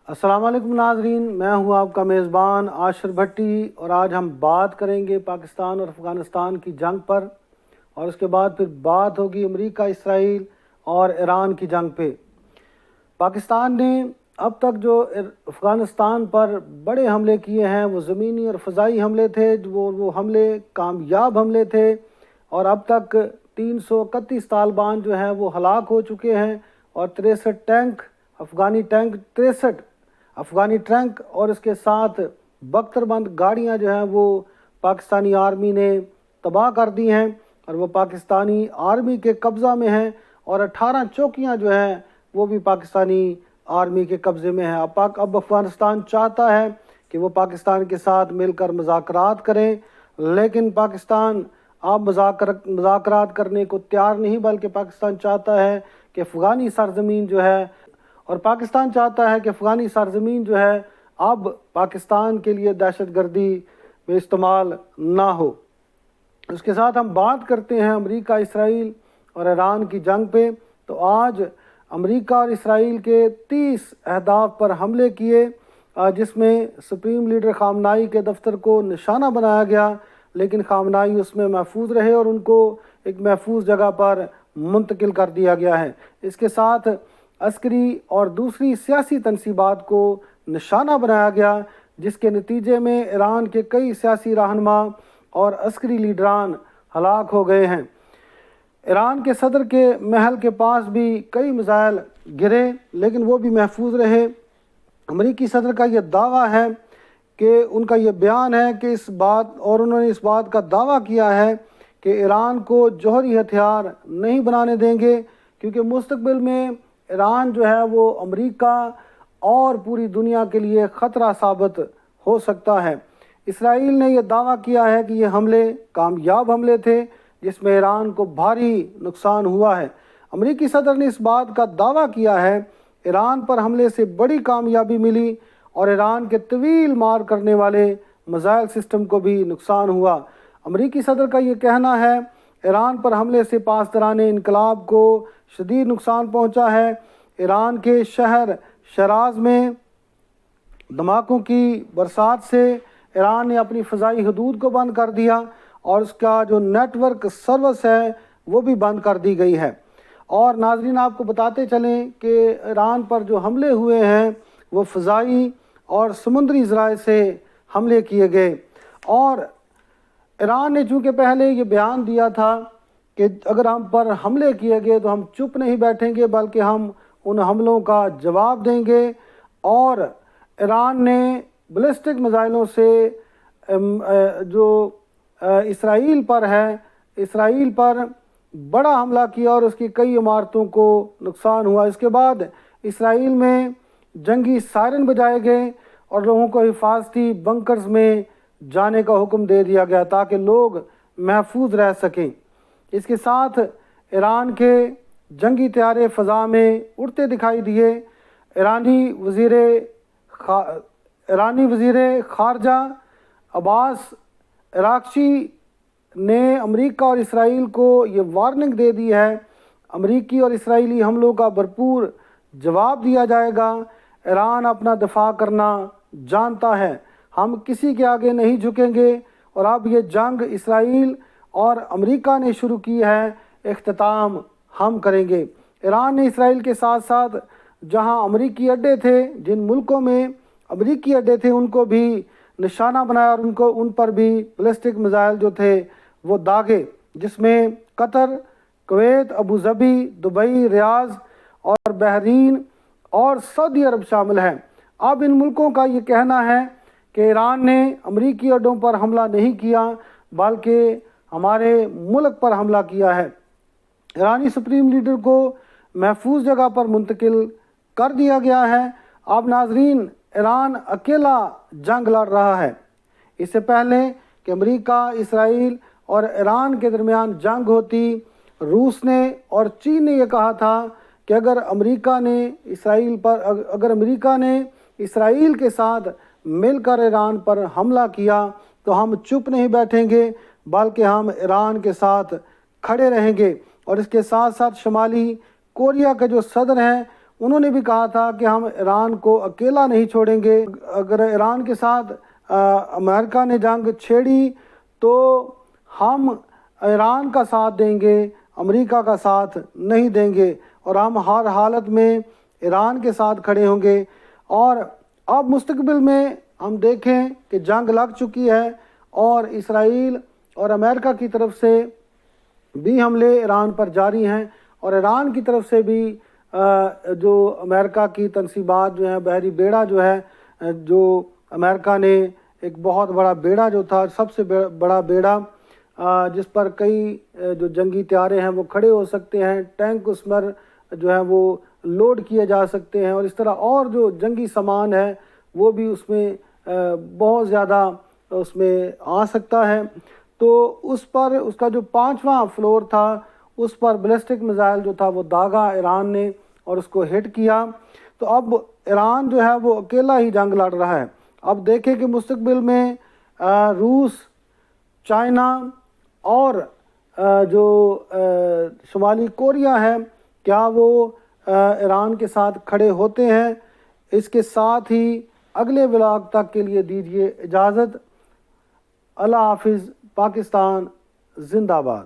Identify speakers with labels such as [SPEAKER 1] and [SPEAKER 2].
[SPEAKER 1] अस्सलाम वालेकुम नाजरीन, मैं हूं आपका मेज़बान आशिर भट्टी और आज हम बात करेंगे पाकिस्तान और अफ़गानिस्तान की जंग पर और उसके बाद फिर बात होगी अमेरिका, इसराइल और ईरान की जंग पे। पाकिस्तान ने अब तक जो अफ़गानिस्तान पर बड़े हमले किए हैं वो ज़मीनी और फ़ज़ाई हमले थे, वो हमले कामयाब हमले थे और अब तक 331 तालिबान जो हैं वो हलाक हो चुके हैं और 63 अफ़गानी टैंक और इसके साथ बख्तरबंद गाड़ियां जो हैं वो पाकिस्तानी आर्मी ने तबाह कर दी हैं और वो पाकिस्तानी आर्मी के कब्ज़ा में हैं और 18 चौकियां जो हैं वो भी पाकिस्तानी आर्मी के कब्ज़े में हैं। अब अफ़गानिस्तान चाहता है कि वो पाकिस्तान के साथ मिलकर मुज़ाकरात करें, लेकिन पाकिस्तान अब मुज़ाकरात करने को तैयार नहीं, बल्कि पाकिस्तान चाहता है कि अफ़गानी सरज़मीन जो है अब पाकिस्तान के लिए दहशतगर्दी में इस्तेमाल ना हो। उसके साथ हम बात करते हैं अमेरिका, इसराइल और ईरान की जंग पे। तो आज अमेरिका और इसराइल के 30 अहदाफ पर हमले किए, जिसमें सुप्रीम लीडर ख़ामनाई के दफ्तर को निशाना बनाया गया, लेकिन ख़ामनाई उसमें महफूज रहे और उनको एक महफूज जगह पर मुंतकिल कर दिया गया है। इसके साथ अस्करी और दूसरी सियासी तनसीबात को निशाना बनाया गया, जिसके नतीजे में ईरान के कई सियासी रहनुमा और अस्करी लीडरान हलाक हो गए हैं। ईरान के सदर के महल के पास भी कई मिसाइल गिरे, लेकिन वो भी महफूज रहे। अमरीकी सदर का ये दावा है कि उनका ये बयान है कि उन्होंने इस बात का दावा किया है कि ईरान को जौहरी हथियार नहीं बनाने देंगे, क्योंकि मुस्तकबिल में ईरान जो है वो अमेरिका और पूरी दुनिया के लिए ख़तरा साबित हो सकता है। इसराइल ने यह दावा किया है कि ये हमले कामयाब हमले थे, जिसमें ईरान को भारी नुकसान हुआ है। अमेरिकी सदर ने इस बात का दावा किया है ईरान पर हमले से बड़ी कामयाबी मिली और ईरान के तवील मार करने वाले मिसाइल सिस्टम को भी नुकसान हुआ। अमेरिकी सदर का ये कहना है ईरान पर हमले से पासदाराने इनकलाब को शदीद नुकसान पहुंचा है। ईरान के शहर शराज में धमाकों की बरसात से ईरान ने अपनी फ़ज़ाई हदूद को बंद कर दिया और उसका जो नेटवर्क सर्विस है वो भी बंद कर दी गई है। और नाजरीन, आपको बताते चलें कि ईरान पर जो हमले हुए हैं वो फ़ज़ाई और समुद्री ज़राए से हमले किए गए और ईरान ने चूँकि पहले ये बयान दिया था कि अगर हम पर हमले किए गए तो हम चुप नहीं बैठेंगे, बल्कि हम उन हमलों का जवाब देंगे। और ईरान ने बैलिस्टिक मिसाइलों से जो इसराइल पर बड़ा हमला किया और उसकी कई इमारतों को नुकसान हुआ। इसके बाद इसराइल में जंगी सायरन बजाए गए और लोगों को हिफाजती बंकर्स में जाने का हुक्म दे दिया गया ताकि लोग महफूज रह सकें। इसके साथ ईरान के जंगी तैयारे फ़ज़ा में उड़ते दिखाई दिए। ईरानी वज़ीर ख़ारजा अब्बास अराग़ची ने अमेरिका और इसराइल को ये वार्निंग दे दी है अमेरिकी और इसराइली हमलों का भरपूर जवाब दिया जाएगा। ईरान अपना दिफा करना जानता है, हम किसी के आगे नहीं झुकेंगे और अब ये जंग इसराइल और अमेरिका ने शुरू की है, इख्तिताम हम करेंगे। ईरान ने इसराइल के साथ साथ जहां अमेरिकी अड्डे थे, जिन मुल्कों में अमेरिकी अड्डे थे, उनको भी निशाना बनाया और उन पर भी बैलिस्टिक मिसाइल जो थे वो दागे, जिसमें Qatar, Kuwait, Abu Dhabi, Dubai, Riyadh और बहरीन और सऊदी अरब शामिल हैं। अब इन मुल्कों का ये कहना है कि ईरान ने अमेरिकी अड्डों पर हमला नहीं किया, बल्कि हमारे मुल्क पर हमला किया है। ईरानी सुप्रीम लीडर को महफूज जगह पर मुंतकिल कर दिया गया है। अब नाजरीन, ईरान अकेला जंग लड़ रहा है। इससे पहले कि अमेरिका, इसराइल और ईरान के दरमियान जंग होती, रूस ने और चीन ने यह कहा था कि अगर अमेरिका ने इसराइल के साथ मिलकर ईरान पर हमला किया तो हम चुप नहीं बैठेंगे, बल्कि हम ईरान के साथ खड़े रहेंगे। और इसके साथ साथ शुमाली कोरिया के जो सदर हैं انہوں نے بھی کہا تھا کہ ہم ایران کو اکیلا نہیں چھوڑیں گے، اگر ایران کے ساتھ امریکہ نے جنگ چھیڑی تو ہم ایران کا ساتھ دیں گے، امریکہ کا ساتھ نہیں دیں گے، اور ہم ہر حالت میں ایران کے ساتھ کھڑے ہوں گے۔ اور اب مستقبل میں ہم دیکھیں کہ جنگ لگ چکی ہے اور اسرائیل اور امریکہ کی طرف سے بھی حملے ایران پر جاری ہیں، اور ایران کی طرف سے بھی جو امریکہ کی تنصیبات جو ہیں، بحری بیڑا جو ہے، جو امریکہ نے ایک بہت بڑا بیڑا جو تھا، سب سے بڑا بیڑا جس پر کئی جو جنگی طیارے ہیں وہ کھڑے ہو سکتے ہیں، ٹینک اس پر جو ہے وہ لوڈ کیے جا سکتے ہیں، اور اس طرح اور جو جنگی سامان ہے وہ بھی اس میں بہت زیادہ اس میں آ سکتا ہے۔ تو اس پر اس کا جو 5واں فلور تھا اس پر بیلسٹک میزائل جو تھا وہ داغا ایران نے اور اس کو ہٹ کیا۔ تو اب ایران جو ہے وہ اکیلا ہی جنگ لڑ رہا ہے۔ اب دیکھیں کہ مستقبل میں روس، چائنا اور جو شمالی کوریا ہے، کیا وہ ایران کے ساتھ کھڑے ہوتے ہیں؟ اس کے ساتھ ہی اگلے ولاگ تک کے لیے دیجیے اجازت۔ اللہ حافظ۔ پاکستان زندہ باد۔